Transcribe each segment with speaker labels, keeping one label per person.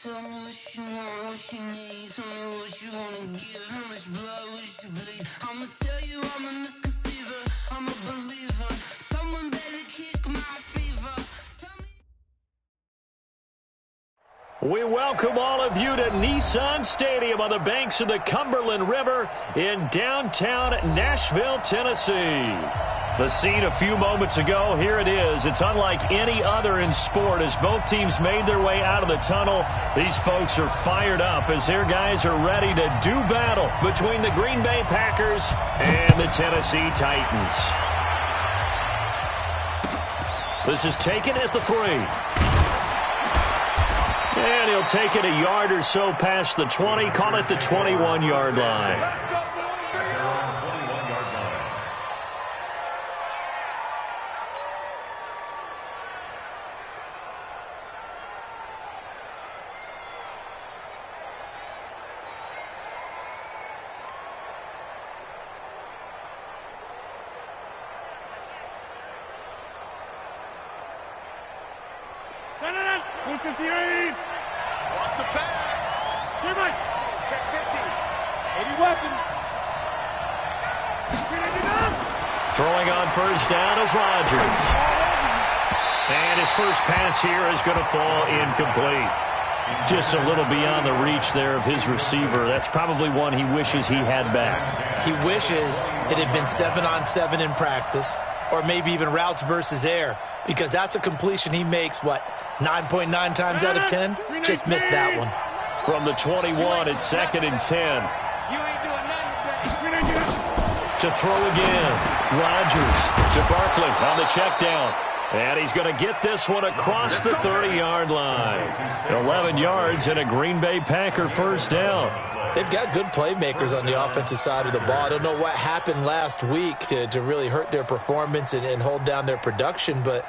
Speaker 1: Tell me what you want, what you need. Tell me what you wanna give. How much blood would you bleed? I'ma tell you I'm a misconceiver. I'm a believer. Someone better kick my fever.
Speaker 2: We welcome all of you to Nissan Stadium on the banks of the Cumberland River in downtown Nashville, Tennessee. The scene a few moments ago, here it is. It's unlike any other in sport as both teams made their way out of the tunnel. These folks are fired up as their guys are ready to do battle between the Green Bay Packers and the Tennessee Titans. This is taken at the 3. And he'll take it a yard or so past the 20, call it the 21-yard line.
Speaker 3: Lost the pass. Here, Mike. Check 50. 80 weapons.
Speaker 2: Throwing on first down is Rodgers. And his first pass here is going to fall incomplete. Just a little beyond the reach there of his receiver. That's probably one he wishes he had back.
Speaker 4: He wishes it had been 7-on-7 in practice, or maybe even routes versus air, because that's a completion he makes, 9.9 times out of 10? Just missed that one.
Speaker 2: From the 21, it's 2nd and 10. To throw again. Rodgers to Barkley on the check down. And he's going to get this one across the 30-yard line. 11 yards and a Green Bay Packer first down.
Speaker 4: They've got good playmakers on the offensive side of the ball. I don't know what happened last week to really hurt their performance and hold down their production, but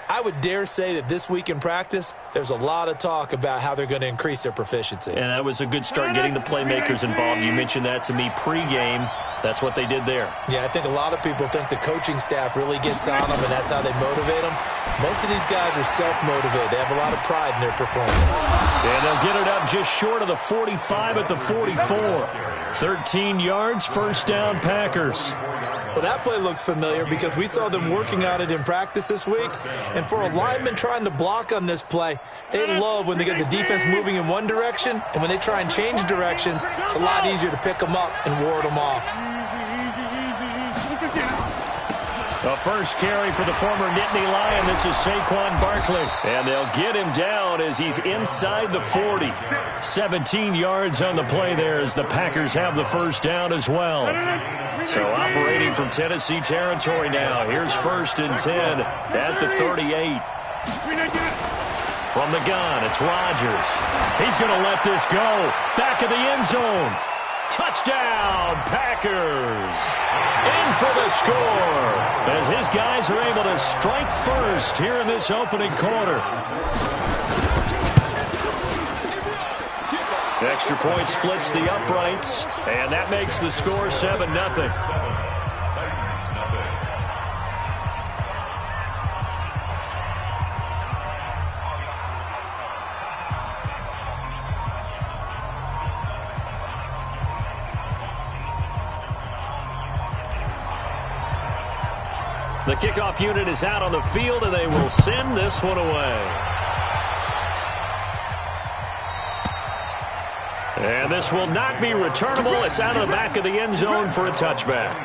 Speaker 4: I would dare say that this week in practice, there's a lot of talk about how they're going to increase their proficiency.
Speaker 2: And that was a good start getting the playmakers involved. You mentioned that to me pregame. That's what they did there.
Speaker 4: Yeah, I think a lot of people think the coaching staff really gets on them, and that's how they motivate them. Most of these guys are self-motivated. They have a lot of pride in their performance.
Speaker 2: And they'll get it up just short of the 45 at the 44. 13 yards, first down, Packers.
Speaker 4: Well, that play looks familiar because we saw them working on it in practice this week. And for a lineman trying to block on this play, they love when they get the defense moving in one direction, and when they try and change directions, it's a lot easier to pick them up and ward them off.
Speaker 2: The first carry for the former Nittany Lion. This is Saquon Barkley. And they'll get him down as he's inside the 40. 17 yards on the play there as the Packers have the first down as well. So operating from Tennessee territory now. Here's 1st and 10 at the 38. From the gun, it's Rodgers. He's going to let this go. Back of the end zone. Touchdown, Packers. In for the score as his guys are able to strike first here in this opening quarter. Extra point splits the uprights, and that makes the score 7-0. The kickoff unit is out on the field, and they will send this one away. And this will not be returnable. It's out of the back of the end zone for a touchback.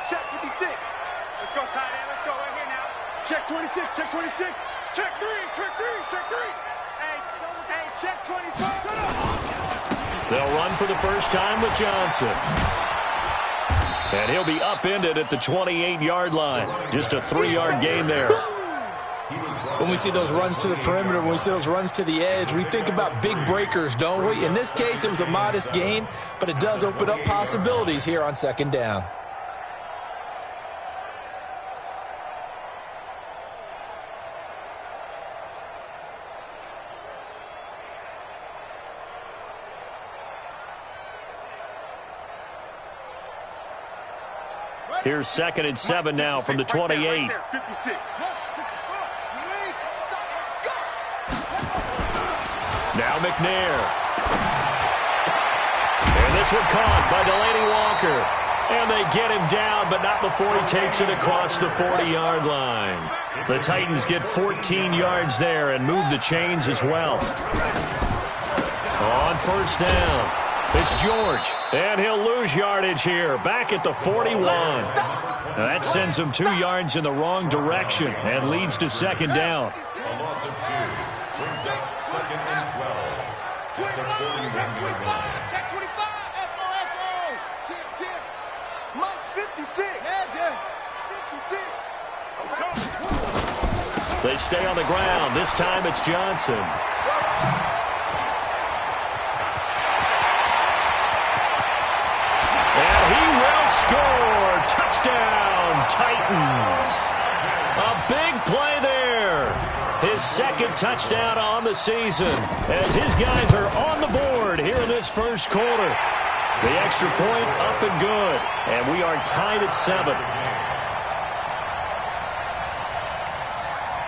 Speaker 3: Check 56. Let's go, tight end. Let's go right here now. Check 26. Check 26. Check 3. Check 3. Check 3. Hey, check 24.
Speaker 2: They'll run for the first time with Johnson. And he'll be upended at the 28-yard line. Just a 3-yard gain there.
Speaker 4: When we see those runs to the perimeter, when we see those runs to the edge, we think about big breakers, don't we? In this case, it was a modest gain, but it does open up possibilities here on 2nd down.
Speaker 2: Here's 2nd and 7 now from the 28.
Speaker 3: Right there, 56.
Speaker 2: Now McNair. And this one caught by Delaney Walker. And they get him down, but not before he takes it across the 40-yard line. The Titans get 14 yards there and move the chains as well. On first down, it's George. And he'll lose yardage here, back at the 41. Now that sends him 2 yards in the wrong direction and leads to 2nd down.
Speaker 5: A loss of 2 brings up 2nd and 12 at the 41-yard line.
Speaker 3: Check 25. Mike, 56. Yeah, 56.
Speaker 2: They stay on the ground. This time it's Johnson. And he will score. Touchdown, Titans. A big play there. His 2nd touchdown on the season as his guys are on the board here in this first quarter. The extra point up and good, and we are tied at 7.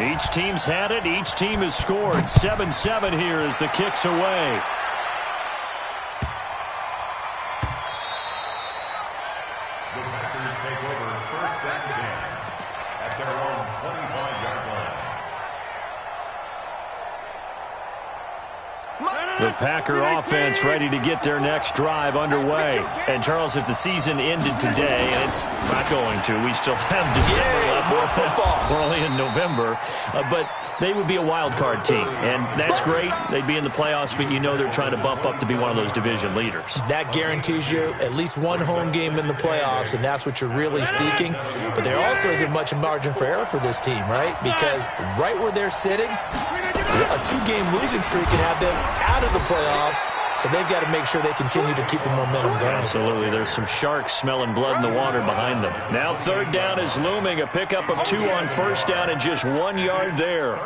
Speaker 2: Each team's had it. Each team has scored. 7-7 here as the kick's away.
Speaker 5: The Packers take over 1st and 10 at their own 25-yard line.
Speaker 2: The Packer offense ready to get their next drive underway. And, Charles, if the season ended today, and it's not going to, we still have December left.
Speaker 4: More football.
Speaker 2: We're only in November. But they would be a wild card team. And that's great. They'd be in the playoffs, but you know they're trying to bump up to be one of those division leaders.
Speaker 4: That guarantees you at least one home game in the playoffs, and that's what you're really seeking. But there also isn't much margin for error for this team, right? Because right where they're sitting, a 2-game losing streak can have them out of the playoffs, so they've got to make sure they continue to keep the momentum going.
Speaker 2: Absolutely. There's some sharks smelling blood in the water behind them. Now 3rd down is looming. A pickup of 2 on 1st down and just 1 yard there.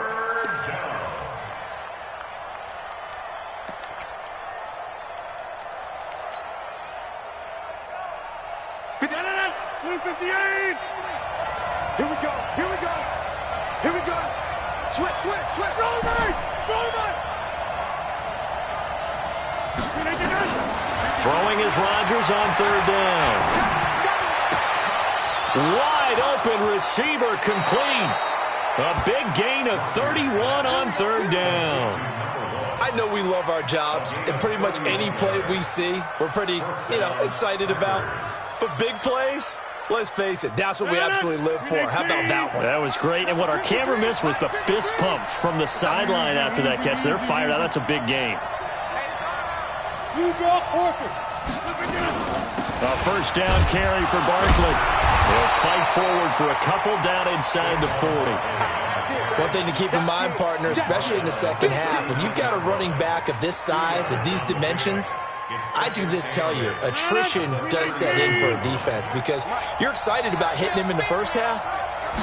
Speaker 3: Here we go. Sweat. Roll right.
Speaker 2: Throwing is Rodgers on 3rd down. Wide open receiver complete. A big gain of 31 on 3rd down.
Speaker 4: I know we love our jobs, and pretty much any play we see, we're pretty, excited about. But big plays, let's face it, that's what we absolutely live for. How about that one?
Speaker 2: That was great. And what our camera missed was the fist pump from the sideline after that catch. They're fired out. That's a big game. A 1st down carry for Barkley. They'll fight forward for a couple down inside the 40.
Speaker 4: One thing to keep in mind, partner, especially in the second half, when you've got a running back of this size, of these dimensions, I can just tell you, attrition does set in for a defense because you're excited about hitting him in the first half.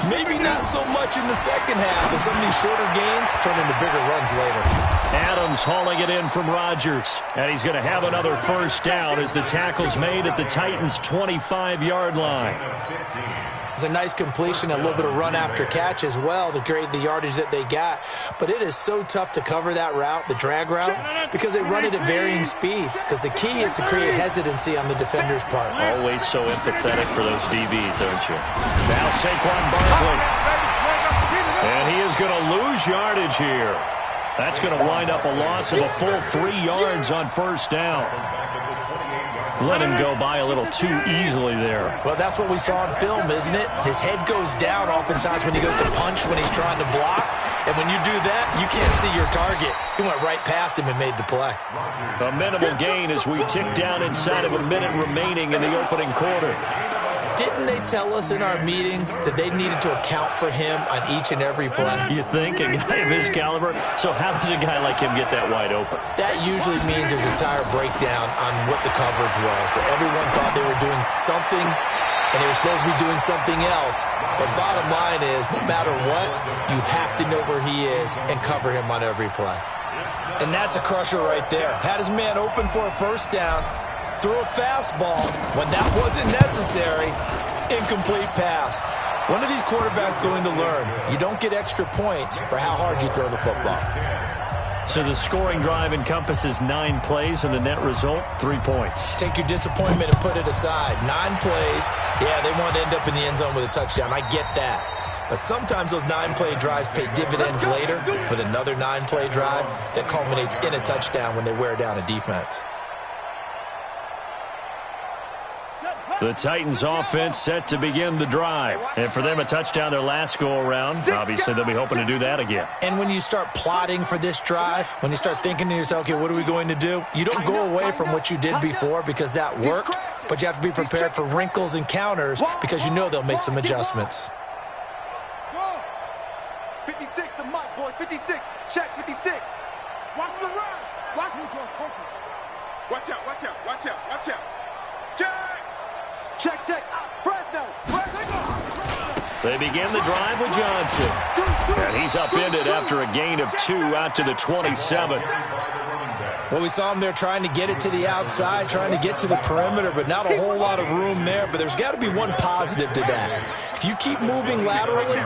Speaker 4: Maybe not so much in the second half, and some of these shorter gains turn into bigger runs later.
Speaker 2: Adams hauling it in from Rodgers, and he's going to have another 1st down as the tackle's made at the Titans' 25-yard line.
Speaker 4: It's a nice completion, a little bit of run after catch as well to create the yardage that they got. But it is so tough to cover that route, the drag route, because they run it at varying speeds. Because the key is to create hesitancy on the defender's part.
Speaker 2: Always so empathetic for those DBs, aren't you? Now Saquon Barkley. And he is going to lose yardage here. That's going to wind up a loss of a full 3 yards on 1st down. Let him go by a little too easily there.
Speaker 4: Well, that's what we saw in film, isn't it? His head goes down oftentimes when he goes to punch, when he's trying to block. And when you do that, you can't see your target. He went right past him and made the play.
Speaker 2: A minimal gain as we tick down inside of a minute remaining in the opening quarter.
Speaker 4: Didn't they tell us in our meetings that they needed to account for him on each and every play?
Speaker 2: You think? A guy of his caliber? So how does a guy like him get that wide open?
Speaker 4: That usually means there's a tire breakdown on what the coverage was. That everyone thought they were doing something, and they were supposed to be doing something else. But bottom line is, no matter what, you have to know where he is and cover him on every play. And that's a crusher right there. Had his man open for a 1st down, threw a fastball when that wasn't necessary, Incomplete pass. When are these quarterbacks going to learn? You don't get extra points for how hard you throw the football.
Speaker 2: So the scoring drive encompasses 9 plays, and the net result, 3 points.
Speaker 4: Take your disappointment and put it aside. 9 plays. Yeah, they want to end up in the end zone with a touchdown. I get that. But sometimes those 9-play drives pay dividends later with another 9-play drive that culminates in a touchdown when they wear down a defense.
Speaker 2: The Titans offense set to begin the drive. And for them, a touchdown their last go-around. Obviously, they'll be hoping to do that again.
Speaker 4: And when you start plotting for this drive, when you start thinking to yourself, okay, what are we going to do? You don't go away from what you did before because that worked, but you have to be prepared for wrinkles and counters because you know they'll make some adjustments.
Speaker 3: 56, the mic, boys. 56. Check 56. Watch the run. Watch me, Joe. Watch out, watch out, watch out, watch out. Check. Check, check. Fresno.
Speaker 2: They begin the drive with Johnson. And he's upended after a gain of 2 out to the 27.
Speaker 4: Well, we saw him there trying to get it to the outside, trying to get to the perimeter, but not a whole lot of room there. But there's got to be one positive to that. If you keep moving laterally,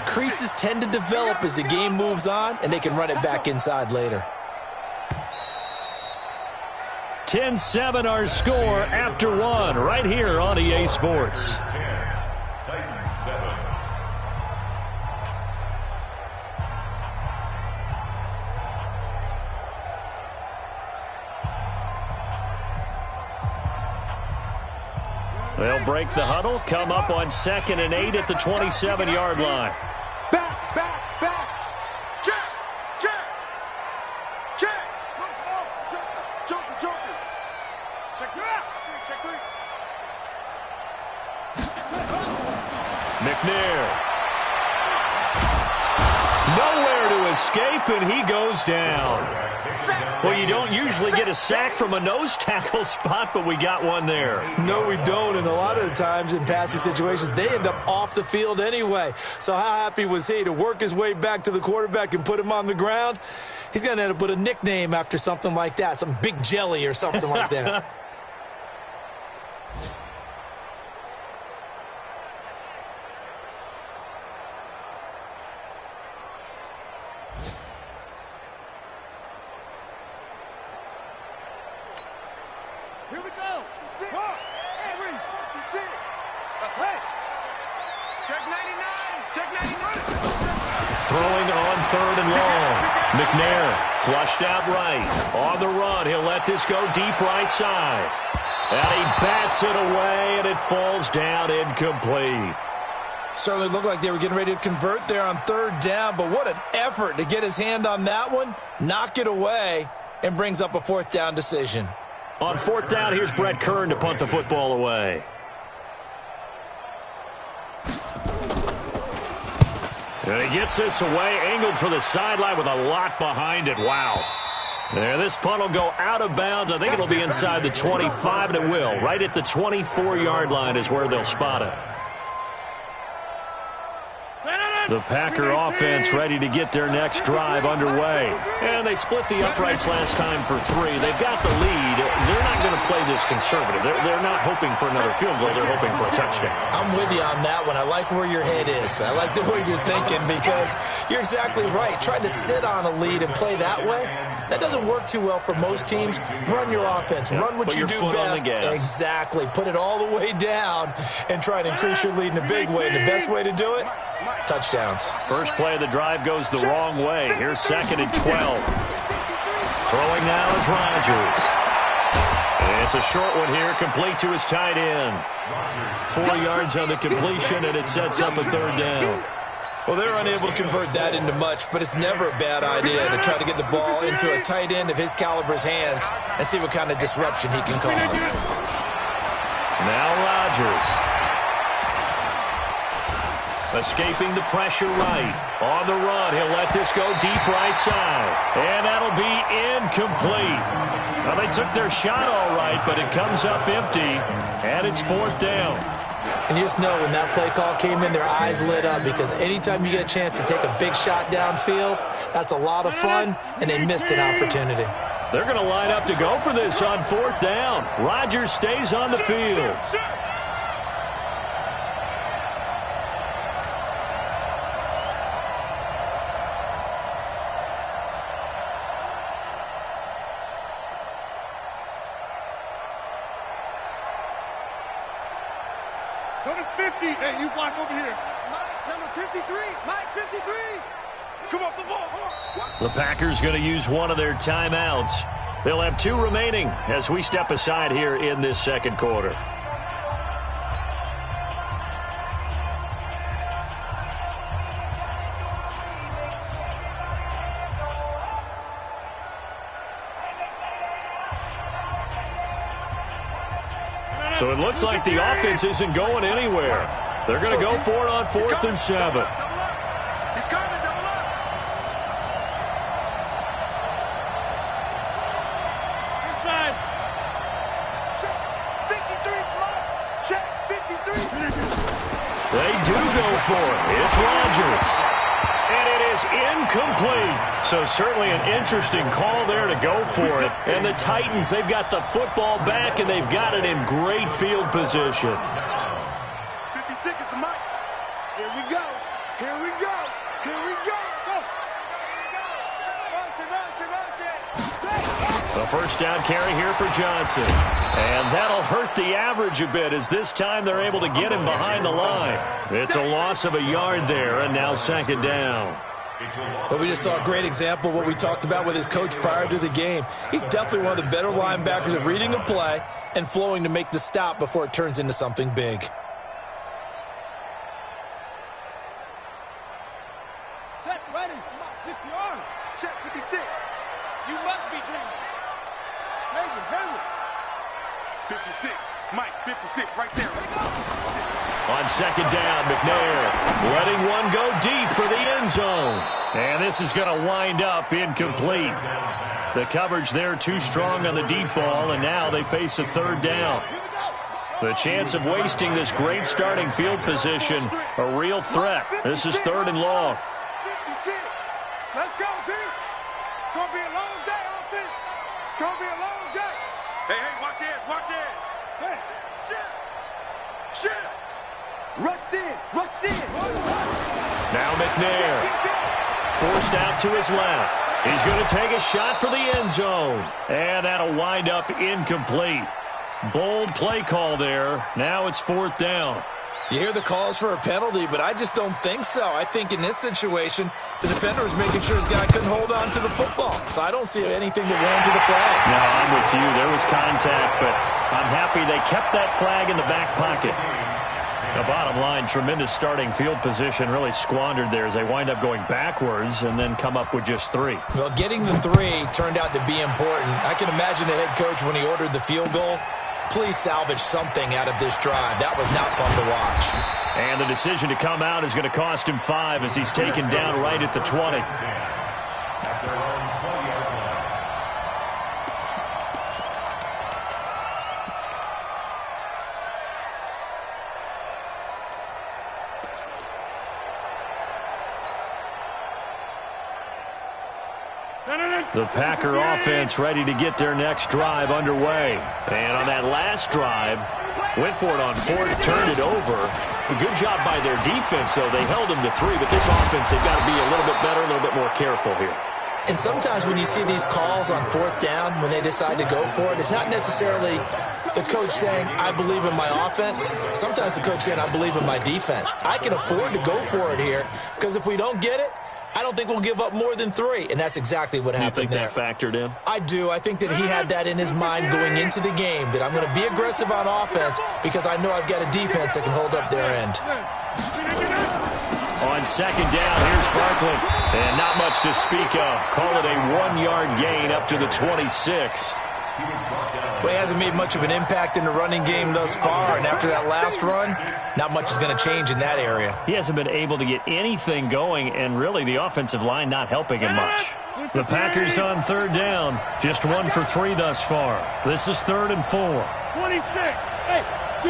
Speaker 4: creases tend to develop as the game moves on, and they can run it back inside later.
Speaker 2: 10-7 our score after 1 right here on EA Sports. They'll break the huddle, come up on 2nd and 8 at the 27-yard line.
Speaker 3: Back, back, back. Check, check, check. Joker, Joker. Check 3 out. Check 3.
Speaker 2: McNair. Nowhere to escape, and he goes down. Well, you don't usually get a sack from a nose tackle spot, but we got one there.
Speaker 4: No, we don't, and a lot of the times in passing situations, they end up off the field anyway. So how happy was he to work his way back to the quarterback and put him on the ground? He's going to end up with a nickname after something like that, some Big Jelly or something like that.
Speaker 3: Here we go. 56. 56. That's right. Check 99. Check 99.
Speaker 2: Throwing on 3rd and long. McNair flushed out right. On the run, he'll let this go deep right side. And he bats it away, and it falls down incomplete.
Speaker 4: Certainly looked like they were getting ready to convert there on 3rd down, but what an effort to get his hand on that one, knock it away, and brings up a 4th down decision.
Speaker 2: On 4th down, here's Brett Kern to punt the football away. And he gets this away, angled for the sideline with a lot behind it. Wow. There, this punt will go out of bounds. I think it'll be inside the 25, and it will. Right at the 24-yard line is where they'll spot it. The Packer offense ready to get their next drive underway. And they split the uprights last time for 3. They've got the lead. They're not going to play this conservative. They're not hoping for another field goal. They're hoping for a touchdown.
Speaker 4: I'm with you on that one. I like where your head is. I like the way you're thinking because you're exactly right. Trying to sit on a lead and play that way, that doesn't work too well for most teams. Run your offense. Run what you do best. Exactly. Put it all the way down and try to increase your lead in a big way. And the best way to do it, touchdowns.
Speaker 2: First play of the drive goes the wrong way. Here's 2nd and 12. Throwing now is Rodgers. And it's a short one here, complete to his tight end. 4 yards on the completion, and it sets up a 3rd down.
Speaker 4: Well, they're unable to convert that into much, but it's never a bad idea to try to get the ball into a tight end of his caliber's hands and see what kind of disruption he can cause.
Speaker 2: Now Rodgers. Escaping the pressure right. On the run, he'll let this go deep right side. And that'll be incomplete. Well, they took their shot all right, but it comes up empty, and it's 4th down.
Speaker 4: And you just know when that play call came in, their eyes lit up because anytime you get a chance to take a big shot downfield, that's a lot of fun, and they missed an opportunity.
Speaker 2: They're going to line up to go for this on 4th down. Rodgers stays on the field.
Speaker 3: Go to 50. Hey, you block over here. Mike, number 53. Mike, 53. Come off the ball.
Speaker 2: The Packers going to use one of their timeouts. They'll have 2 remaining as we step aside here in this second quarter. So it looks like the offense isn't going anywhere. They're going to go for it on 4th and 7.
Speaker 3: He's coming, double up. Inside. Check 53, check 53.
Speaker 2: They do go for it. It's Rodgers. And it is incomplete. So certainly an interesting call there to go for it. And the Titans, they've got the football back, and they've got it in great field position.
Speaker 3: 56 is the mic. Here we go. Here we go. Here we go. Go.
Speaker 2: The first down carry here for Johnson. And that'll hurt the average a bit as this time they're able to get him behind the line. It's a loss of a yard there, and now 2nd down.
Speaker 4: But we just saw a great example of what we talked about with his coach prior to the game. He's definitely one of the better linebackers at reading a play and flowing to make the stop before it turns into something big.
Speaker 3: Check, ready. 60 on. Check 56. You must be dreaming. Hayward. 56. Mike, 56 right there.
Speaker 2: On 2nd down, McNair letting one go deep for the end zone. And this is going to wind up incomplete. The coverage there too strong on the deep ball, and now they face a 3rd down. The chance of wasting this great starting field position, a real threat. This is 3rd and long.
Speaker 3: 56. Let's go, D. It's going to be a long day, offense. It's going to be a long day. Hey, watch it. Hey, shit. Rush in.
Speaker 2: Now McNair forced out to his left. He's going to take a shot for the end zone. And that'll wind up incomplete. Bold play call there. Now it's 4th down.
Speaker 4: You hear the calls for a penalty, but I just don't think so. I think in this situation, the defender was making sure his guy couldn't hold on to the football. So I don't see anything that warranted a flag.
Speaker 2: No, I'm with you. There was contact, but I'm happy they kept that flag in the back pocket. The bottom line, tremendous starting field position, really squandered there as they wind up going backwards and then come up with just 3.
Speaker 4: Well, getting the 3 turned out to be important. I can imagine the head coach when he ordered the field goal. Please salvage something out of this drive. That was not fun to watch.
Speaker 2: And the decision to come out is going to cost him 5 as he's taken down right at the 20. The Packer offense ready to get their next drive underway. And on that last drive, went for it on 4th, turned it over. A good job by their defense, though. They held them to 3, but this offense, they've got to be a little bit better, a little bit more careful here.
Speaker 4: And sometimes when you see these calls on 4th down, when they decide to go for it, it's not necessarily the coach saying, I believe in my offense. Sometimes the coach saying, I believe in my defense. I can afford to go for it here, because if we don't get it, I don't think we'll give up more than 3, and that's exactly what happened there.
Speaker 2: You think that factored in?
Speaker 4: I do. I think that he had that in his mind going into the game, that I'm going to be aggressive on offense because I know I've got a defense that can hold up their end.
Speaker 2: On 2nd down, here's Barkley, and not much to speak of. Call it a 1-yard gain up to the 26.
Speaker 4: Well, he hasn't made much of an impact in the running game thus far, and after that last run, not much is going to change in that area.
Speaker 2: He hasn't been able to get anything going, and really the offensive line not helping him much. The Packers on 3rd down, just 1 for 3 thus far. This is 3rd and 4.
Speaker 3: 26. Hey, 2.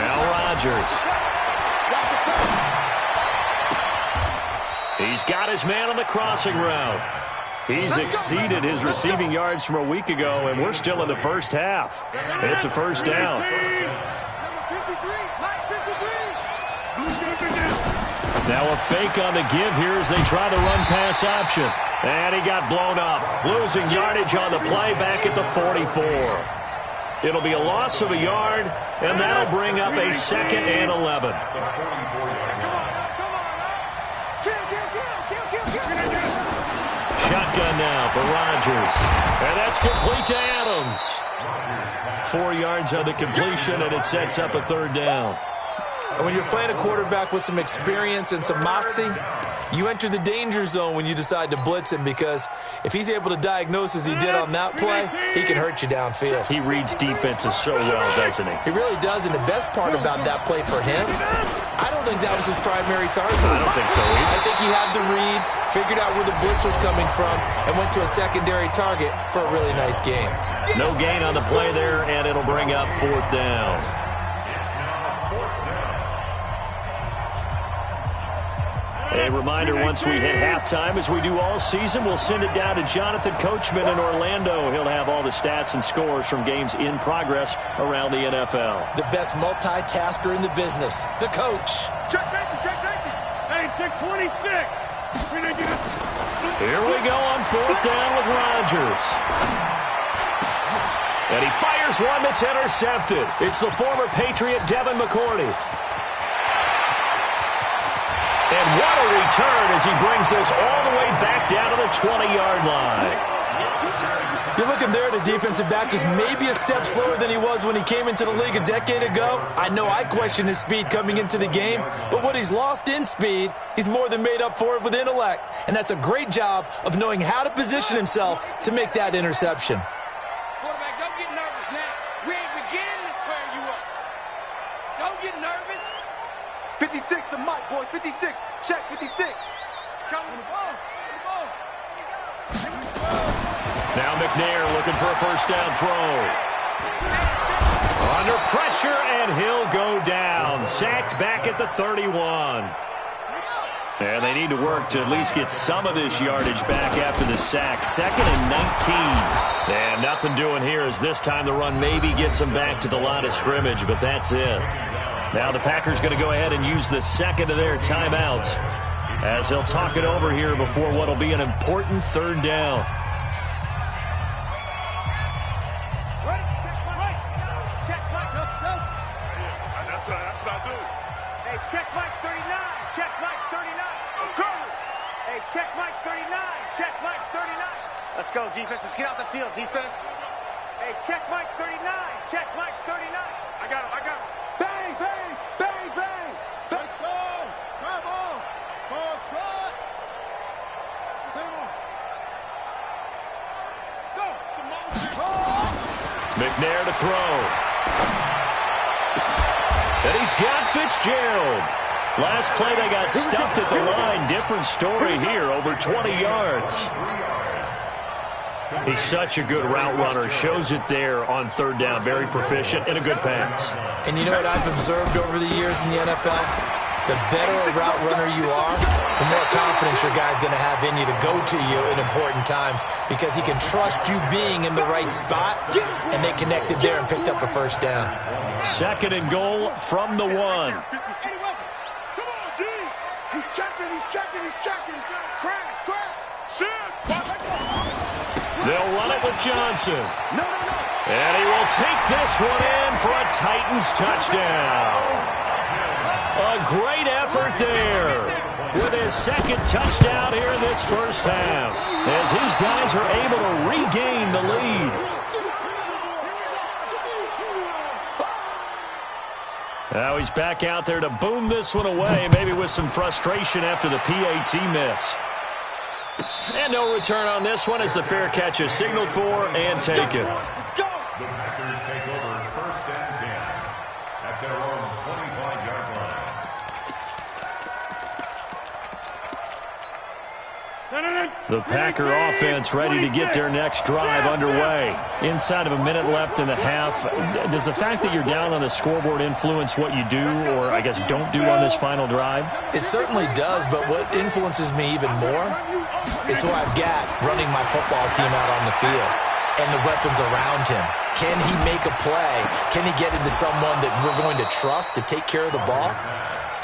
Speaker 2: Now Rodgers. He's got his man on the crossing route. He's exceeded his receiving yards from a week ago, and we're still in the first half. It's a 1st down. Now a fake on the give here as they try the run-pass option. And he got blown up, losing yardage on the play back at the 44. It'll be a loss of a yard, and that'll bring up a 2nd and 11. Shotgun now for Rodgers. And that's complete to Adams. 4 yards on the completion, and it sets up a 3rd down.
Speaker 4: And when you're playing a quarterback with some experience and some moxie, you enter the danger zone when you decide to blitz him, because if he's able to diagnose as he did on that play, he can hurt you downfield.
Speaker 2: He reads defenses so well, doesn't he?
Speaker 4: He really does, and the best part about that play for him, I don't think that was his primary target.
Speaker 2: I don't think so either.
Speaker 4: I think he had the read, figured out where the blitz was coming from, and went to a secondary target for a really nice gain.
Speaker 2: No gain on the play there, and it'll bring up 4th down. A reminder, once we hit halftime, as we do all season, we'll send it down to Jonathan Coachman in Orlando. He'll have all the stats and scores from games in progress around the NFL.
Speaker 4: The best multitasker in the business, the coach.
Speaker 3: Check safety, check safety. Hey, check 26.
Speaker 2: Here we go on 4th down with Rodgers. And he fires one that's intercepted. It's the former Patriot Devin McCourty. And what a return as he brings this all the way back down to the 20-yard line.
Speaker 4: You're looking there at a defensive back who's maybe a step slower than he was when he came into the league a decade ago. I know I questioned his speed coming into the game, but what he's lost in speed, he's more than made up for it with intellect. And that's a great job of knowing how to position himself to make that interception.
Speaker 6: Quarterback, don't get nervous now. We ain't beginning to tear you up. Don't get nervous.
Speaker 3: 56 to Mike, boys. 56. Check 56.
Speaker 6: Come on the ball.
Speaker 2: Now McNair looking for a 1st down throw. Under pressure, and he'll go down. Sacked back at the 31. And they need to work to at least get some of this yardage back after the sack. 2nd and 19. And nothing doing here as this time the run maybe gets them back to the line of scrimmage, but that's it. Now the Packers going to go ahead and use the 2nd of their timeouts as they'll talk it over here before what will be an important 3rd down.
Speaker 3: That's what I do.
Speaker 6: Hey, check Mike 39. Check Mike 39. Hey, check Mike 39. Check Mike 39. Let's go, defense. Let's get out the field, defense. Hey, check Mike 39. Check Mike 39.
Speaker 3: I got him.
Speaker 6: Bang, bang, bang, bang.
Speaker 3: Let's go. Come on. Ball trot. Simple. Go.
Speaker 2: McNair to throw. And he's got Fitzgerald. Last play they got stuffed at the line. Different story here, over 20 yards. He's such a good route runner. Shows it there on 3rd down. Very proficient and a good pass.
Speaker 4: And you know what I've observed over the years in the NFL? The better a route runner you are, the more confidence your guy's going to have in you to go to you in important times, because he can trust you being in the right spot, and they connected there and picked up a 1st down.
Speaker 2: 2nd and goal from the 1.
Speaker 3: Come on, D. He's checking. Crash. Shit.
Speaker 2: They'll run it with Johnson.
Speaker 3: No.
Speaker 2: And he will take this one in for a Titans touchdown. A great effort there with his 2nd touchdown here in this 1st half, as his guys are able to regain the lead. Now he's back out there to boom this one away, maybe with some frustration after the PAT miss. And no return on this one as the fair catch is signaled for and taken.
Speaker 3: Let's go.
Speaker 5: The Packers take over 1st and 10 at their own 25-yard line.
Speaker 2: The Packer offense ready to get their next drive underway. Inside of a minute left in the half, does the fact that you're down on the scoreboard influence what you do, or I guess don't do on this final drive?
Speaker 4: It certainly does, but what influences me even more is who I've got running my football team out on the field and the weapons around him. Can he make a play? Can he get into someone that we're going to trust to take care of the ball?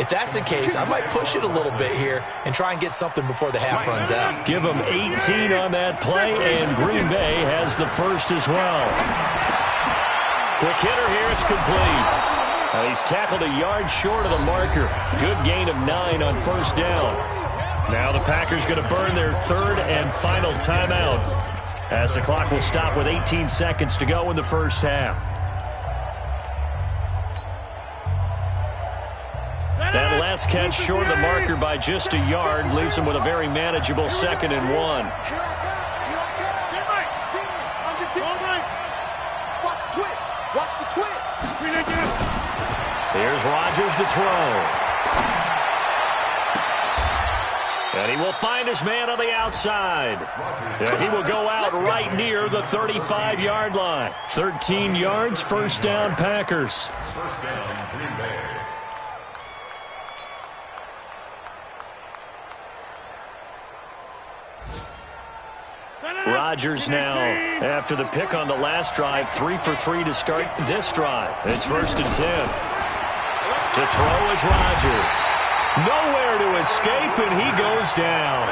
Speaker 4: If that's the case, I might push it a little bit here and try and get something before the half runs out.
Speaker 2: Give him 18 on that play, and Green Bay has the 1st as well. Quick hitter here. It's complete. He's tackled a yard short of the marker. Good gain of 9 on first down. Now the Packers going to burn their third and final timeout as the clock will stop with 18 seconds to go in the first half. That last catch short of the marker by just a yard leaves him with a very manageable 2nd and 1.
Speaker 3: Watch the twist.
Speaker 2: Here's Rodgers to throw. And he will find his man on the outside. And he will go out right near the 35-yard line. 13 yards, first down, Packers.
Speaker 5: First down, Green Bay.
Speaker 2: Rodgers now, after the pick on the last drive, 3 for 3 to start this drive. It's 1st and 10. To throw is Rodgers. Nowhere to escape, and he goes down.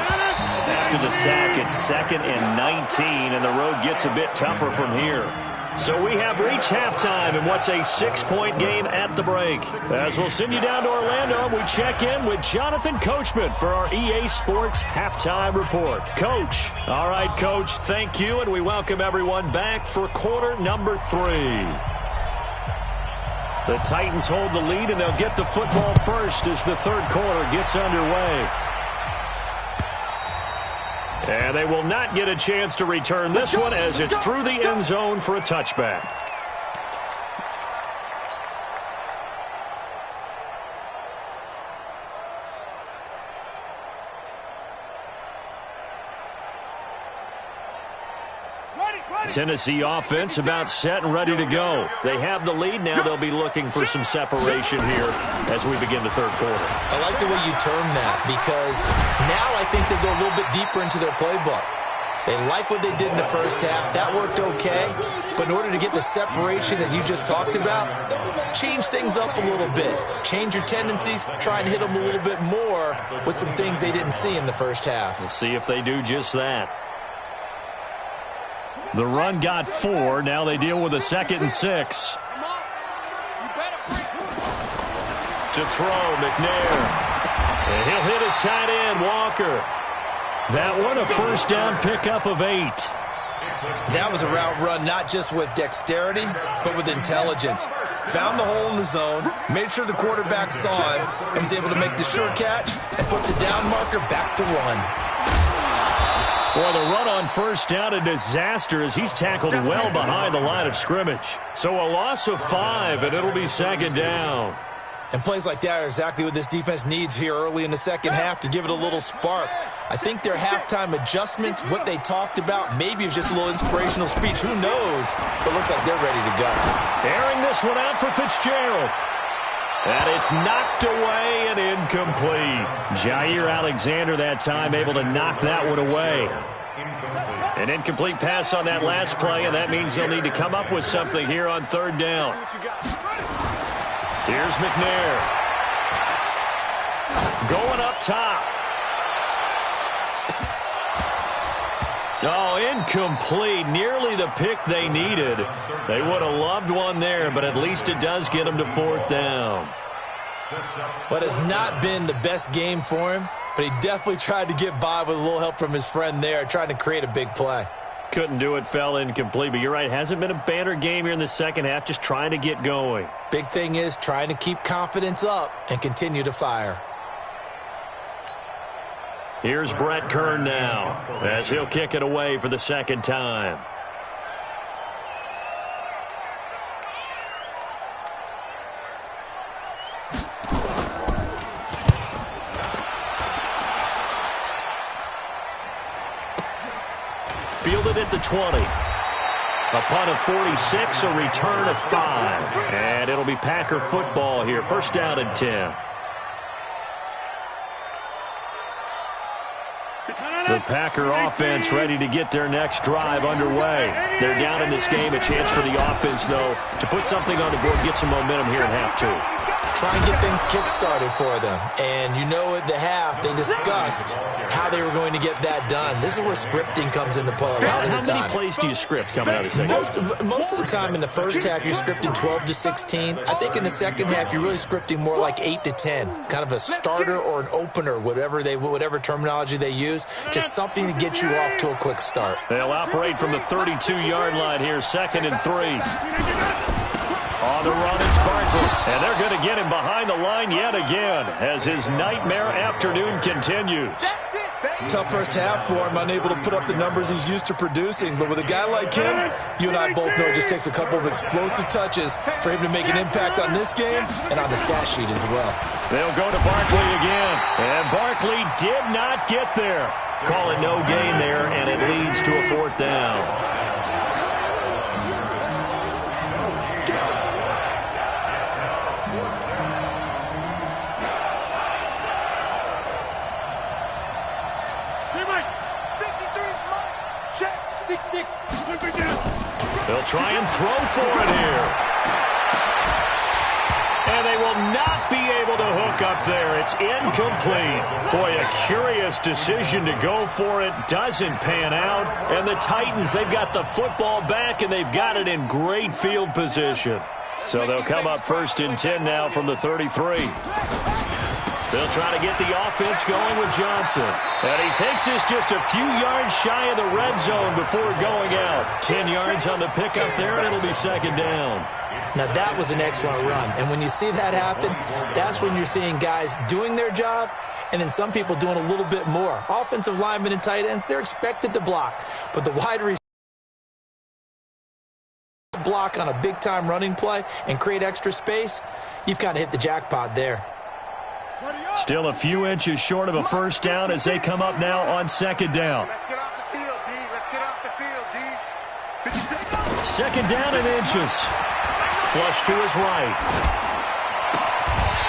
Speaker 2: After the sack, it's 2nd and 19, and the road gets a bit tougher from here. So we have reached halftime in what's a 6-point game at the break. As we'll send you down to Orlando, we check in with Jonathan Coachman for our EA Sports Halftime Report. Coach. All right, Coach, thank you, and we welcome everyone back for quarter number 3. The Titans hold the lead, and they'll get the football first as the third quarter gets underway. And they will not get a chance to return this one as it's through the end zone for a touchback. Tennessee offense about set and ready to go. They have the lead. Now they'll be looking for some separation here as we begin the third quarter.
Speaker 4: I like the way you term that because now I think they go a little bit deeper into their playbook. They like what they did in the first half. That worked okay. But in order to get the separation that you just talked about, change things up a little bit. Change your tendencies. Try and hit them a little bit more with some things they didn't see in the first half.
Speaker 2: We'll see if they do just that. The run got 4. Now they deal with a 2nd and 6. To throw, McNair. And he'll hit his tight end, Walker. That one a first down pickup of 8.
Speaker 4: That was a route run not just with dexterity, but with intelligence. Found the hole in the zone, made sure the quarterback saw him, and was able to make the sure catch and put the down marker back to 1.
Speaker 2: Boy, the run on first down, a disaster as he's tackled well behind the line of scrimmage. So a loss of 5, and it'll be 2nd down.
Speaker 4: And plays like that are exactly what this defense needs here early in the second half to give it a little spark. I think their halftime adjustments, what they talked about, maybe it was just a little inspirational speech. Who knows? But it looks like they're ready to go.
Speaker 2: Airing this one out for Fitzgerald. And it's knocked away and incomplete. Jair Alexander that time able to knock that one away. An incomplete pass on that last play, and that means they'll need to come up with something here on 3rd down. Here's McNair. Going up top. Oh, incomplete. Nearly the pick they needed. They would have loved one there, but at least it does get them to 4th down.
Speaker 4: What has not been the best game for him, but he definitely tried to get by with a little help from his friend there, trying to create a big play.
Speaker 2: Couldn't do it, fell incomplete, but you're right. Hasn't been a banner game here in the second half, just trying to get going.
Speaker 4: Big thing is trying to keep confidence up and continue to fire.
Speaker 2: Here's Brett Kern now as he'll kick it away for the 2nd time. Fielded at the 20. A punt of 46, a return of 5. And it'll be Packer football here. 1st down and 10. The Packer offense ready to get their next drive underway. They're down in this game. A chance for the offense, though, to put something on the board, get some momentum here in half 2.
Speaker 4: try and get things kick-started for them. And you know at the half, they discussed how they were going to get that done. This is where scripting comes into play a lot of the time.
Speaker 2: How many plays do you script coming out of the second?
Speaker 4: Most of the time in the first half, you're scripting 12 to 16. I think in the second half, you're really scripting more like 8 to 10. Kind of a starter or an opener, whatever terminology they use. Just something to get you off to a quick start.
Speaker 2: They'll operate from the 32-yard line here, 2nd and 3. On the run, it's Barkley. And they're going to get him behind the line yet again as his nightmare afternoon continues.
Speaker 4: Tough first half for him, unable to put up the numbers he's used to producing. But with a guy like him, you and I both know it just takes a couple of explosive touches for him to make an impact on this game and on the stat sheet as well.
Speaker 2: They'll go to Barkley again. And Barkley did not get there. Call it no gain there, and it leads to a 4th down. They'll try and throw for it here. And they will not be able to hook up there. It's incomplete. Boy, a curious decision to go for it. Doesn't pan out. And the Titans, they've got the football back, and they've got it in great field position. So they'll come up 1st and 10 now from the 33. They'll try to get the offense going with Johnson. And he takes this just a few yards shy of the red zone before going out. 10 yards on the pickup there, and it'll be 2nd down.
Speaker 4: Now, that was an excellent run. And when you see that happen, that's when you're seeing guys doing their job and then some people doing a little bit more. Offensive linemen and tight ends, they're expected to block. But the wide receiver block on a big-time running play and create extra space, you've kind of hit the jackpot there.
Speaker 2: Still a few inches short of a 1st down as they come up now on 2nd down.
Speaker 6: Let's get off the field, D. Let's get off the field, D.
Speaker 2: 2nd down in inches. Flush to his right.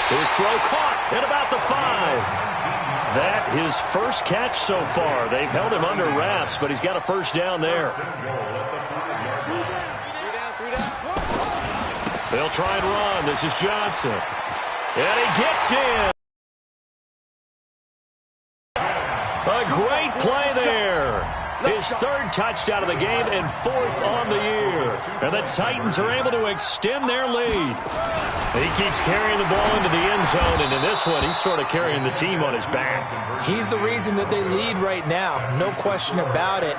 Speaker 2: His throw caught at about the 5. That his first catch so far. They've held him under wraps, but he's got a 1st down there. They'll try and run. This is Johnson. And he gets in. A great play there. His 3rd touchdown of the game and 4th on the year. And the Titans are able to extend their lead. He keeps carrying the ball into the end zone, and in this one, he's sort of carrying the team on his back.
Speaker 4: He's the reason that they lead right now. No question about it.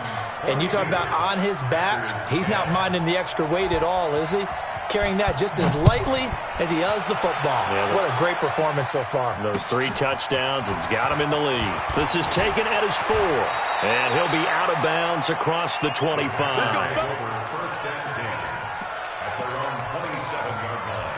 Speaker 4: And you talk about on his back, he's not minding the extra weight at all, is he? Carrying that just as lightly as he does the football. Yeah, what a great performance so far.
Speaker 2: Those 3 touchdowns, it's got him in the lead. This is taken at his 4. And he'll be out of bounds across the 25.
Speaker 5: First and 10 at their own 27-yard line.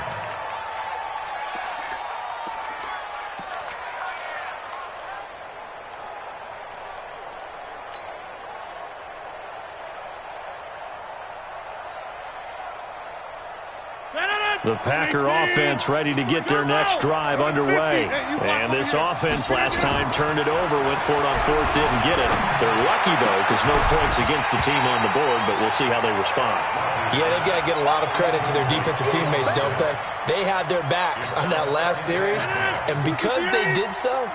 Speaker 2: The Packer offense ready to get their next drive underway. And this offense last time turned it over, went for it on 4th, didn't get it. They're lucky, though, because no points against the team on the board, but we'll see how they respond.
Speaker 4: Yeah, they've got to get a lot of credit to their defensive teammates, don't they? They had their backs on that last series, and because they did so,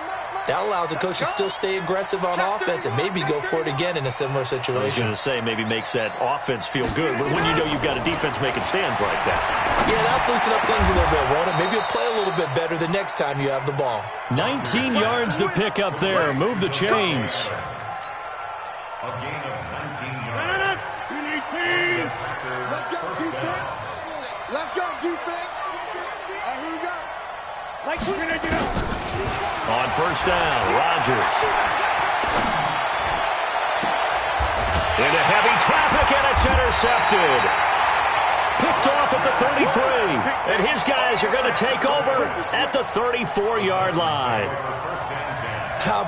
Speaker 4: that allows the coach to still stay aggressive on offense and maybe go for it again in a similar situation.
Speaker 2: I was going to say maybe makes that offense feel good, but when you know you've got a defense making stands like that.
Speaker 4: Yeah, that'll loosen up things a little bit, won't it? Maybe you'll play a little bit better the next time you have the ball.
Speaker 2: 19 yards to pick up there. Move the chains.
Speaker 5: A gain of 19 yards.
Speaker 3: Let's go, defense. Let's go, defense. All right, here we go.
Speaker 2: On 1st down, Rodgers. Into heavy traffic, and it's intercepted. Picked off at the 33. And his guys are going to take over at the 34-yard line.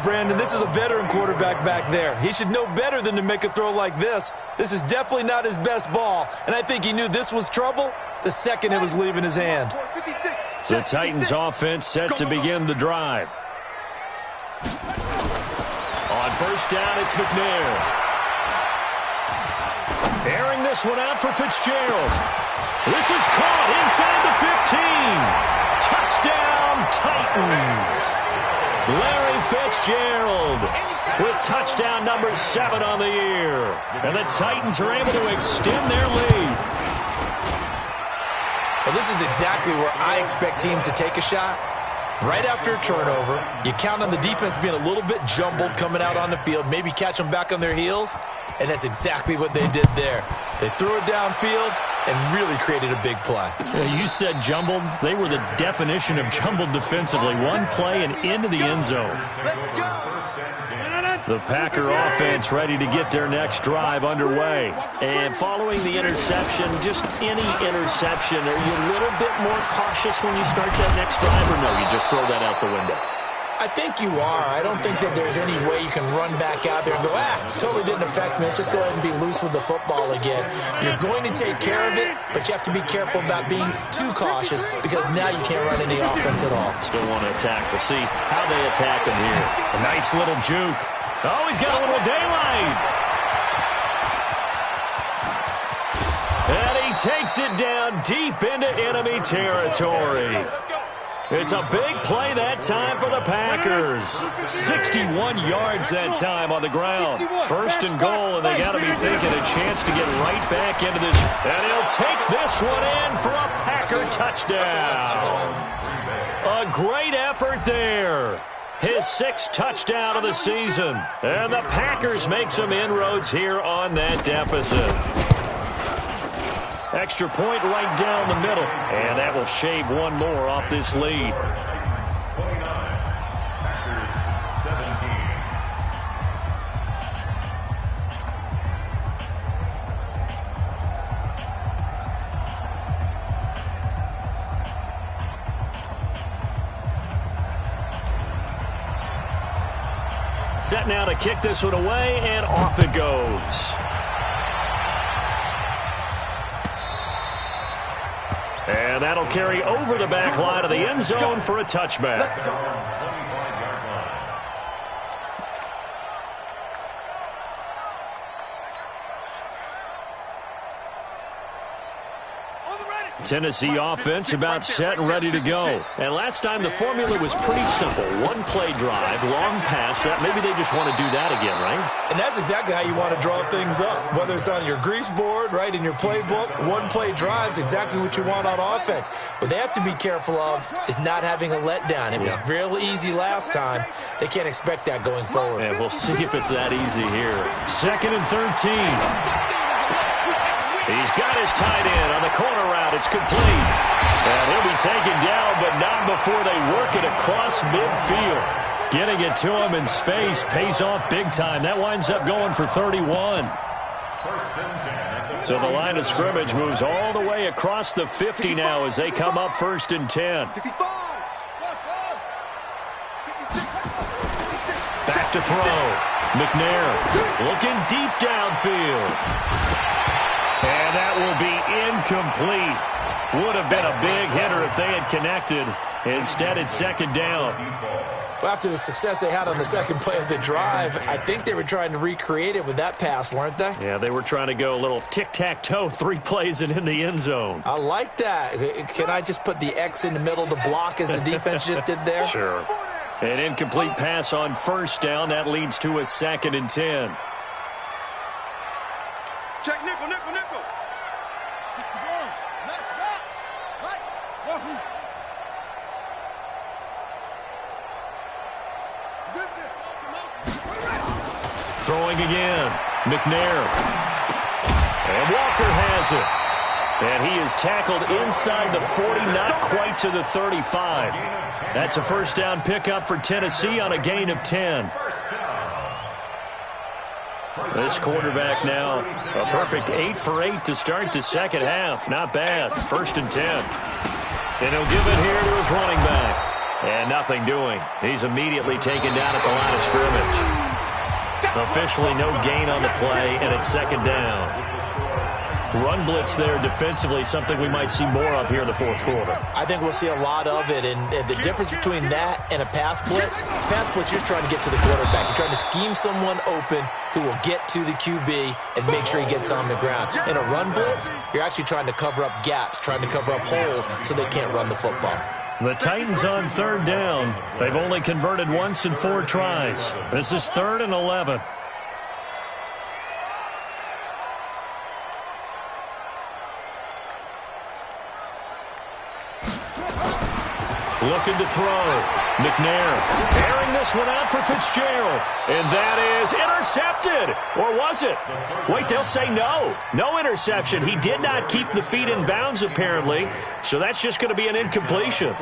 Speaker 4: Brandon, this is a veteran quarterback back there. He should know better than to make a throw like this. This is definitely not his best ball, and I think he knew this was trouble the second it was leaving his hand.
Speaker 2: The Titans offense set to begin the drive. On 1st down, it's McNair. Airing this one out for Fitzgerald. This is caught inside the 15. Touchdown, Titans! Larry Fitzgerald with touchdown number 7 on the year. And the Titans are able to extend their lead.
Speaker 4: Well, this is exactly where I expect teams to take a shot. Right after a turnover, you count on the defense being a little bit jumbled coming out on the field, maybe catch them back on their heels, and that's exactly what they did there. They threw it downfield and really created a big play.
Speaker 2: Yeah, you said jumbled. They were the definition of jumbled defensively. One play and into the end zone. The Packer offense ready to get their next drive underway. And following the interception, just any interception, are you a little bit more cautious when you start that next drive, or no, you just throw that out the window?
Speaker 4: I think you are. I don't think that there's any way you can run back out there and go, totally didn't affect me. Let's just go ahead and be loose with the football again. You're going to take care of it, but you have to be careful about being too cautious because now you can't run any offense at all.
Speaker 2: Still want to attack. We'll see how they attack him here. A nice little juke. Oh, he's got a little daylight. And he takes it down deep into enemy territory. It's a big play that time for the Packers. 61 yards that time on the ground. First and goal, and they got to be thinking a chance to get right back into this. And he'll take this one in for a Packer touchdown. A great effort there. His 6th touchdown of the season. And the Packers make some inroads here on that deficit. Extra point right down the middle. And that will shave one more off this lead.
Speaker 5: 29, Packers 17.
Speaker 2: Set now to kick this one away, and off it goes. And that'll carry over the back line of the end zone for a touchback. Tennessee offense about set and ready to go. And last time the formula was pretty simple. One play drive, long pass. Maybe they just want to do that again, right?
Speaker 4: And that's exactly how you want to draw things up. Whether it's on your grease board, right, in your playbook, one play drive is exactly what you want on offense. What they have to be careful of is not having a letdown. It was real easy last time. They can't expect that going forward.
Speaker 2: And we'll see if it's that easy here. 2nd and 13. He's got his tight end on the corner route. It's complete. And he'll be taken down, but not before they work it across midfield. Getting it to him in space pays off big time. That winds up going for 31. So the line of scrimmage moves all the way across the 50 now as they come up 1st and 10. Back to throw. McNair looking deep downfield. And that will be incomplete. Would have been a big hitter if they had connected. Instead, it's 2nd down.
Speaker 4: Well, after the success they had on the second play of the drive, I think they were trying to recreate it with that pass, weren't they?
Speaker 2: Yeah, they were trying to go a little tic-tac-toe, 3 plays and in the end zone.
Speaker 4: I like that. Can I just put the X in the middle to block as the defense just did there?
Speaker 2: Sure. An incomplete pass on 1st down. That leads to a 2nd and 10.
Speaker 3: Check nickel, nickel, nickel.
Speaker 2: Throwing again. McNair. And Walker has it. And he is tackled inside the 40, not quite to the 35. That's a 1st down pickup for Tennessee on a gain of 10. This quarterback now, a perfect 8 for 8 to start the second half. Not bad. 1st and 10. And he'll give it here to his running back. And nothing doing. He's immediately taken down at the line of scrimmage. Officially no gain on the play, and it's 2nd down. Run blitz there defensively, something we might see more of here in the 4th quarter.
Speaker 4: I think we'll see a lot of it, and the difference between that and a pass blitz, you're just trying to get to the quarterback. You're trying to scheme someone open who will get to the QB and make sure he gets on the ground. In a run blitz, you're actually trying to cover up gaps, trying to cover up holes so they can't run the football.
Speaker 2: The Titans on third down. They've only converted once in 4 tries. This is 3rd and 11. Looking to throw. McNair airing this one out for Fitzgerald. And that is intercepted. Or was it? Wait, they'll say no. No interception. He did not keep the feet in bounds, apparently. So that's just going to be an incompletion.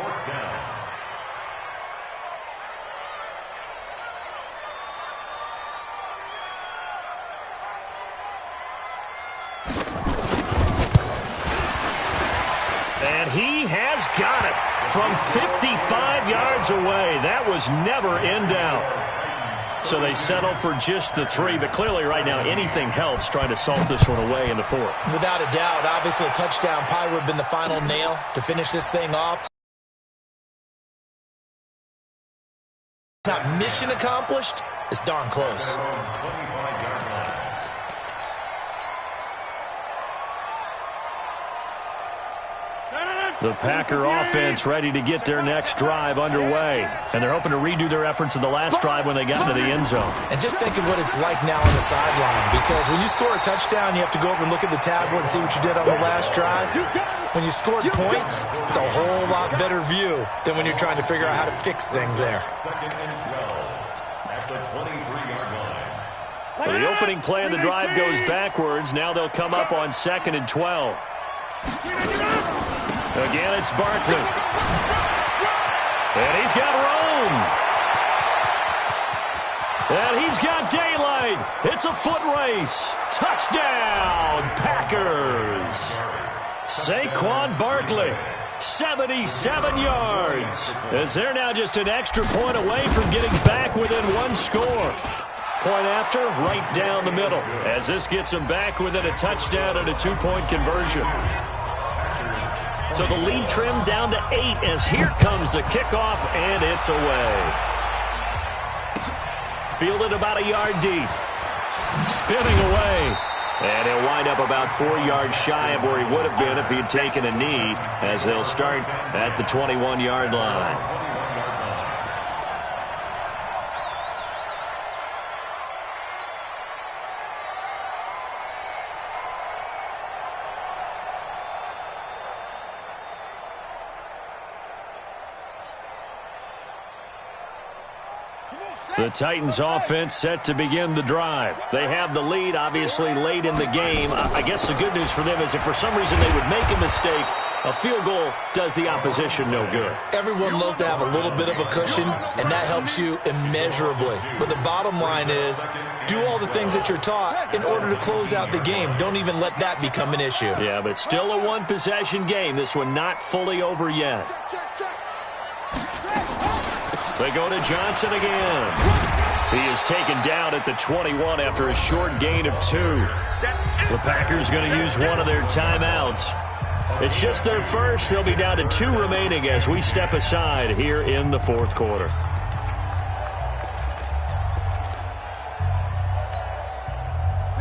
Speaker 2: And he has got it from 55 yards away. That was never in doubt. So they settle for just the 3, but clearly right now anything helps trying to salt this one away in the 4th.
Speaker 4: Without a doubt, obviously a touchdown probably would have been the final nail to finish this thing off. Not mission accomplished, it's darn close.
Speaker 2: The Packer offense ready to get their next drive underway. And they're hoping to redo their efforts in the last drive when they got into the end zone.
Speaker 4: And just think of what it's like now on the sideline. Because when you score a touchdown, you have to go over and look at the tablet and see what you did on the last drive. When you scored points, it's a whole lot better view than when you're trying to figure out how to fix things there.
Speaker 5: 2nd and 12 at the 23-yard line.
Speaker 2: So the opening play of the drive goes backwards. Now they'll come up on 2nd and 12. Again, it's Barkley. And he's got Rome. And he's got daylight. It's a foot race. Touchdown, Packers. Saquon Barkley, 77 yards. As they're now just an extra point away from getting back within 1 score. Point after, right down the middle. As this gets them back within a touchdown and a 2-point conversion. So the lead trimmed down to 8 as here comes the kickoff, and it's away. Fielded about a yard deep. Spinning away. And he'll wind up about 4 yards shy of where he would have been if he had taken a knee, as they'll start at the 21-yard line. The Titans offense set to begin the drive. They have the lead, obviously, late in the game. I guess the good news for them is if for some reason they would make a mistake, a field goal does the opposition no good.
Speaker 4: Everyone loves to have a little bit of a cushion, and that helps you immeasurably. But the bottom line is, do all the things that you're taught in order to close out the game. Don't even let that become an issue.
Speaker 2: Yeah, but it's still a one-possession game. This one not fully over yet. They go to Johnson again. He is taken down at the 21 after a short gain of 2. The Packers going to use one of their timeouts. It's just their first. They'll be down to 2 remaining as we step aside here in the 4th quarter.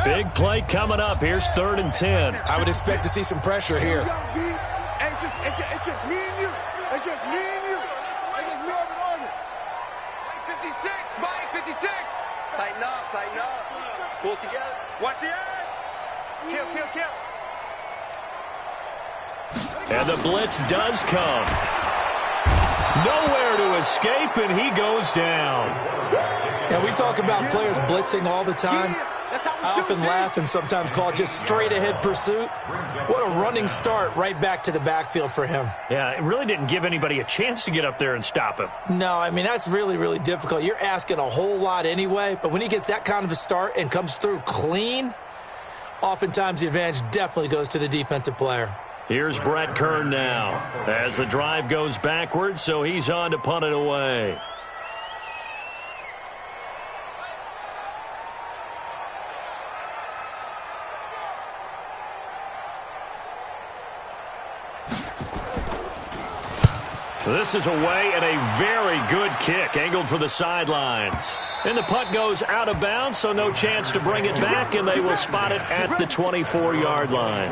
Speaker 2: Big play coming up. Here's 3rd and 10.
Speaker 4: I would expect to see some pressure here.
Speaker 3: It's just me and you. It's just me and you. It's just me on it. 56, Mike, 56.
Speaker 6: Tighten up. Pull together.
Speaker 3: Watch the edge.
Speaker 6: Kill.
Speaker 2: And the blitz does come. Nowhere to escape, and he goes down.
Speaker 4: Now, we talk about players blitzing all the time. I often laugh and sometimes call it just straight-ahead pursuit. What a running start right back to the backfield for him.
Speaker 2: Yeah, it really didn't give anybody a chance to get up there and stop him.
Speaker 4: No, I mean, that's really, really difficult. You're asking a whole lot anyway, but when he gets that kind of a start and comes through clean, oftentimes the advantage definitely goes to the defensive player.
Speaker 2: Here's Brett Kern now as the drive goes backwards, so he's on to punt it away. This is away and a very good kick angled for the sidelines. And the punt goes out of bounds, so no chance to bring it back, and they will spot it at the 24-yard line.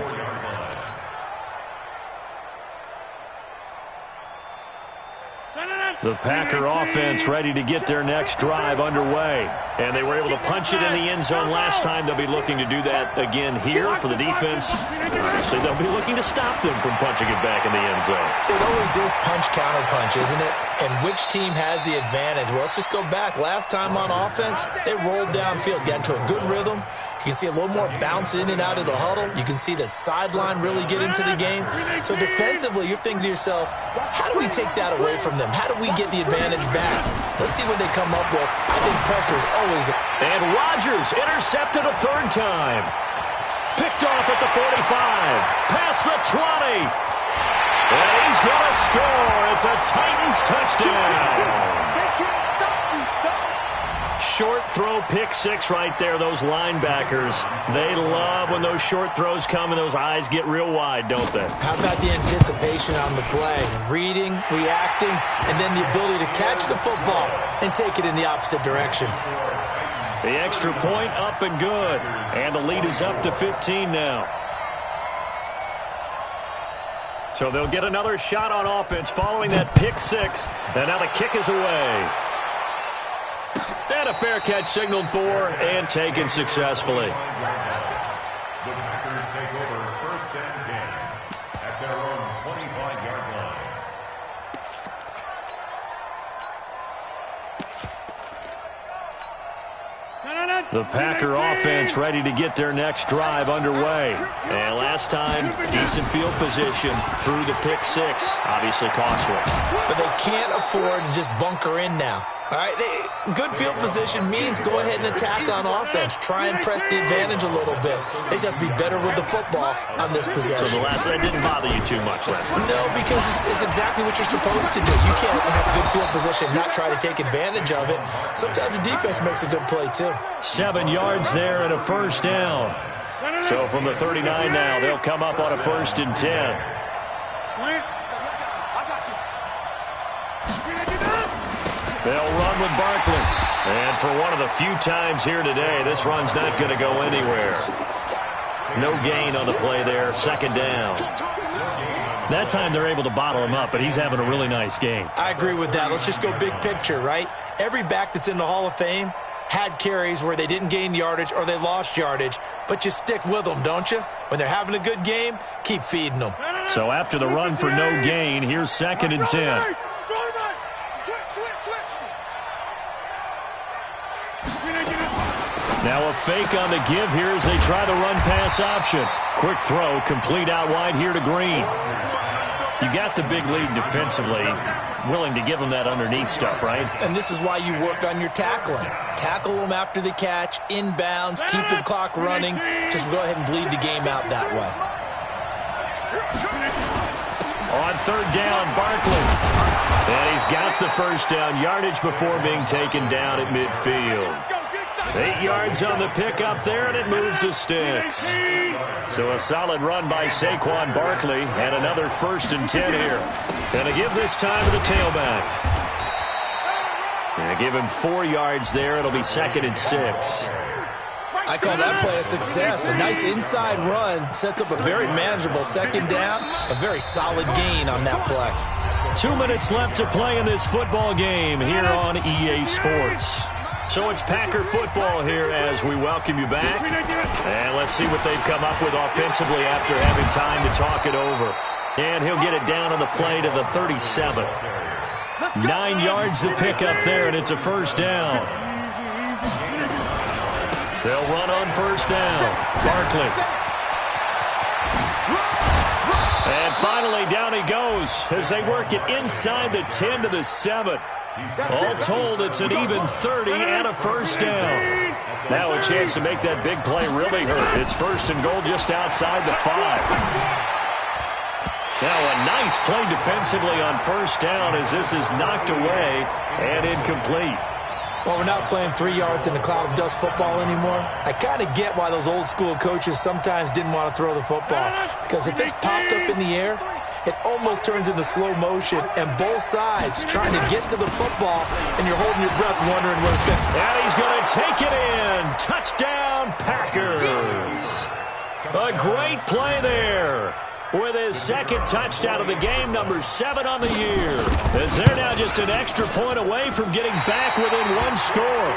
Speaker 2: The Packer offense ready to get their next drive underway. And they were able to punch it in the end zone last time. They'll be looking to do that again here for the defense. Obviously, they'll be looking to stop them from punching it back in the end zone.
Speaker 4: It always is punch-counter-punch, isn't it? And which team has the advantage? Well, let's just go back. Last time on offense, they rolled downfield, got into a good rhythm. You can see a little more bounce in and out of the huddle. You can see the sideline really get into the game. So defensively, you're thinking to yourself, how do we take that away from them? How do we get the advantage back? Let's see what they come up with. I think pressure is always...
Speaker 2: And Rodgers intercepted a third time. Picked off at the 45. Past the 20. And he's going to score. It's a Titans touchdown. Short throw, pick six right there. Those linebackers, they love when those short throws come and those eyes get real wide, don't they?
Speaker 4: How about the anticipation on the play? Reading, reacting, and then the ability to catch the football and take it in the opposite direction.
Speaker 2: The extra point up and good. And the lead is up to 15 now. So they'll get another shot on offense following that pick six. And now the kick is away. And a fair catch signaled for and taken successfully.
Speaker 5: The Packers take over 1st and 10 at their own 25-yard line.
Speaker 2: The Packer offense ready to get their next drive underway. And last time, decent field position through the pick six. Obviously costly.
Speaker 4: But they can't afford to just bunker in now. All right, good field position means go ahead and attack on offense. Try and press the advantage a little bit. They just have to be better with the football on this possession.
Speaker 2: So that didn't bother you too much last time?
Speaker 4: No, because it's exactly what you're supposed to do. You can't have good field position and not try to take advantage of it. Sometimes the defense makes a good play, too.
Speaker 2: 7 yards there and a first down. So from the 39 now, they'll come up on a 1st and 10. They'll run with Barkley. And for one of the few times here today, this run's not going to go anywhere. No gain on the play there. 2nd down. That time they're able to bottle him up, but he's having a really nice game.
Speaker 4: I agree with that. Let's just go big picture, right? Every back that's in the Hall of Fame had carries where they didn't gain yardage or they lost yardage, but you stick with them, don't you? When they're having a good game, keep feeding them.
Speaker 2: So after the run for no gain, here's 2nd and 10. Now a fake on the give here as they try the run-pass option. Quick throw, complete out wide here to Green. You got the big lead defensively, willing to give them that underneath stuff, right?
Speaker 4: And this is why you work on your tackling. Tackle them after the catch, inbounds, keep the clock running. Just go ahead and bleed the game out that way.
Speaker 2: On 3rd down, Barkley. And he's got the first down, yardage before being taken down at midfield. 8 yards on the pickup there, and it moves the sticks. So a solid run by Saquon Barkley, and another 1st and 10 here. Gonna give this time to the tailback. And give him 4 yards there. It'll be 2nd and 6.
Speaker 4: I call that play a success. A nice inside run sets up a very manageable 2nd down. A very solid gain on that play.
Speaker 2: 2 minutes left to play in this football game here on EA Sports. So it's Packer football here as we welcome you back. And let's see what they've come up with offensively after having time to talk it over. And he'll get it down on the play to the 37. 9 yards to pick up there, and it's a 1st down. They'll run on 1st down. Barkley. And finally, down he goes as they work it inside the 10 to the 7. All told, it's an even 30 and a 1st down. Now a chance to make that big play really hurt. It's 1st and goal just outside the 5. Now a nice play defensively on 1st down as this is knocked away and incomplete.
Speaker 4: Well, we're not playing 3 yards in a cloud of dust football anymore. I kind of get why those old school coaches sometimes didn't want to throw the football. Because if it's popped up in the air, it almost turns into slow motion, and both sides trying to get to the football, and you're holding your breath wondering what it's going to be.
Speaker 2: And he's going to take it in. Touchdown, Packers. A great play there. with his second touchdown of the game, number 7 on the year. As they're now just an extra point away from getting back within one score.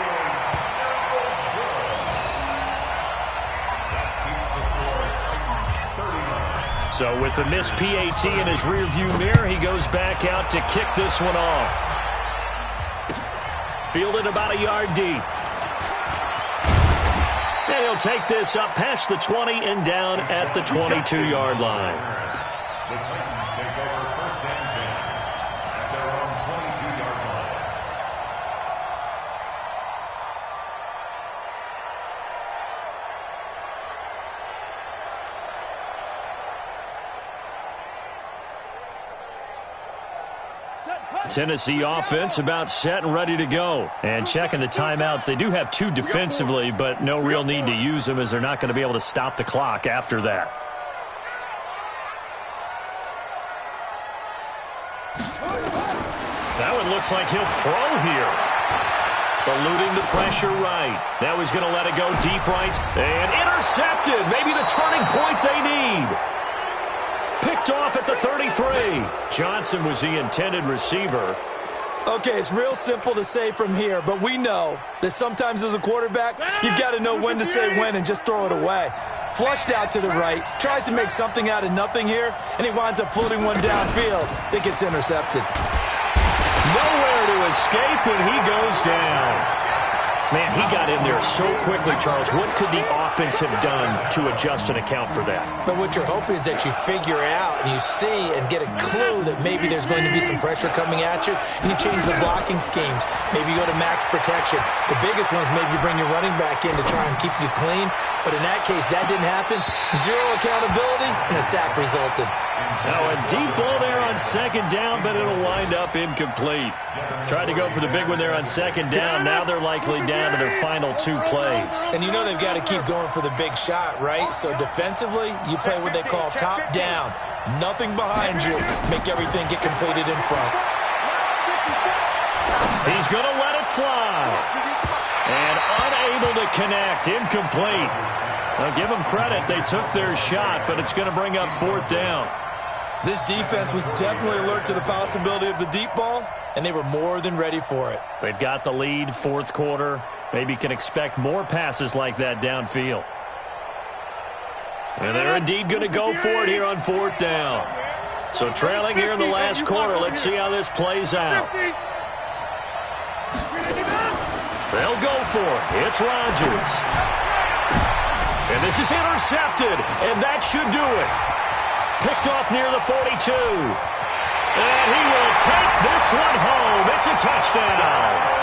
Speaker 2: So with the missed PAT in his rearview mirror, he goes back out to kick this one off. Fielded about a yard deep. And he'll take this up past the 20 and down at the 22-yard line.
Speaker 5: The Titans take over first and 10 at their own 22-yard line.
Speaker 2: Tennessee offense about set and ready to go. And checking the timeouts. They do have 2 defensively, but no real need to use them as they're not going to be able to stop the clock after that. That one looks like he'll throw here. Eluding the pressure right. Now he's going to let it go deep right. And intercepted. Maybe the turning point they need. Picked off at the 33. Johnson was the intended receiver.
Speaker 4: Okay, it's real simple to say from here, but we know that sometimes as a quarterback, you've got to know when to say when and just throw it away. Flushed out to the right, tries to make something out of nothing here, and he winds up floating one downfield that gets intercepted.
Speaker 2: Nowhere to escape when he goes down. Man, he got in there so quickly, Charles. What could the offense have done to adjust and account for that?
Speaker 4: But what you're hoping is that you figure out and you see and get a clue that maybe there's going to be some pressure coming at you, and you change the blocking schemes. Maybe you go to max protection. The biggest one is maybe you bring your running back in to try and keep you clean. But in that case, that didn't happen. 0 accountability, and a sack resulted.
Speaker 2: Now a deep ball there on second down, but it'll wind up incomplete. Tried to go for the big one there on second down. Now they're likely down to their final 2 plays.
Speaker 4: And you know they've got to keep going for the big shot, right? So defensively, you play what they call top down. Nothing behind you. Make everything get completed in front.
Speaker 2: He's going to let it fly. And unable to connect. Incomplete. Now give them credit. They took their shot, but it's going to bring up 4th down.
Speaker 4: This defense was definitely alert to the possibility of the deep ball, and they were more than ready for it.
Speaker 2: They've got the lead, 4th quarter. Maybe can expect more passes like that downfield. And they're indeed going to go for it here on 4th down. So trailing here in the last quarter. Let's see how this plays out. They'll go for it. It's Rodgers. And this is intercepted, and that should do it. Picked off near the 42. And he will take this one home. It's a touchdown.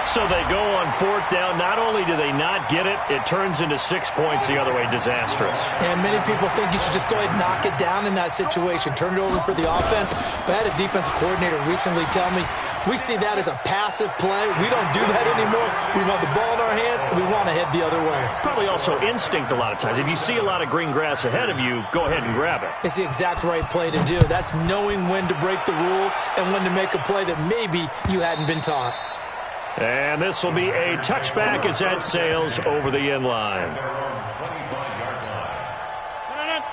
Speaker 2: So they go on 4th down. Not only do they not get it, it turns into 6 points the other way. Disastrous.
Speaker 4: And many people think you should just go ahead and knock it down in that situation. Turn it over for the offense. But I had a defensive coordinator recently tell me, we see that as a passive play. We don't do that anymore. We want the ball in our hands, and we want to head the other way.
Speaker 2: It's probably also instinct a lot of times. If you see a lot of green grass ahead of you, go ahead and grab it.
Speaker 4: It's the exact right play to do. That's knowing when to break the rules and when to make a play that maybe you hadn't been taught.
Speaker 2: And this will be a touchback as that sails over the end line.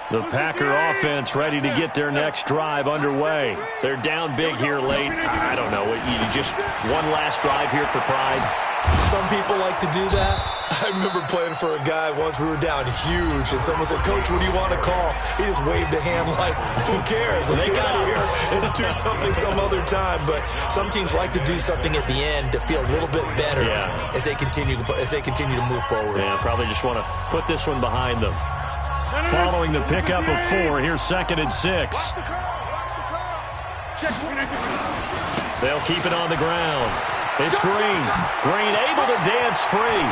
Speaker 2: The Packer offense ready to get their next drive underway. They're down big here late. I don't know. You just one last drive here for pride.
Speaker 4: Some people like to do that. I remember playing for a guy once. We were down huge, and someone said, "Coach, what do you want to call?" He just waved a hand like, "Who cares? Let's get out of here and do something some other time." But some teams like to do something at the end to feel a little bit better as they continue to move forward.
Speaker 2: Yeah, probably just want to put this one behind them. Following the pickup of 4, here's 2nd and 6. They'll keep it on the ground. It's Green. Green able to dance free.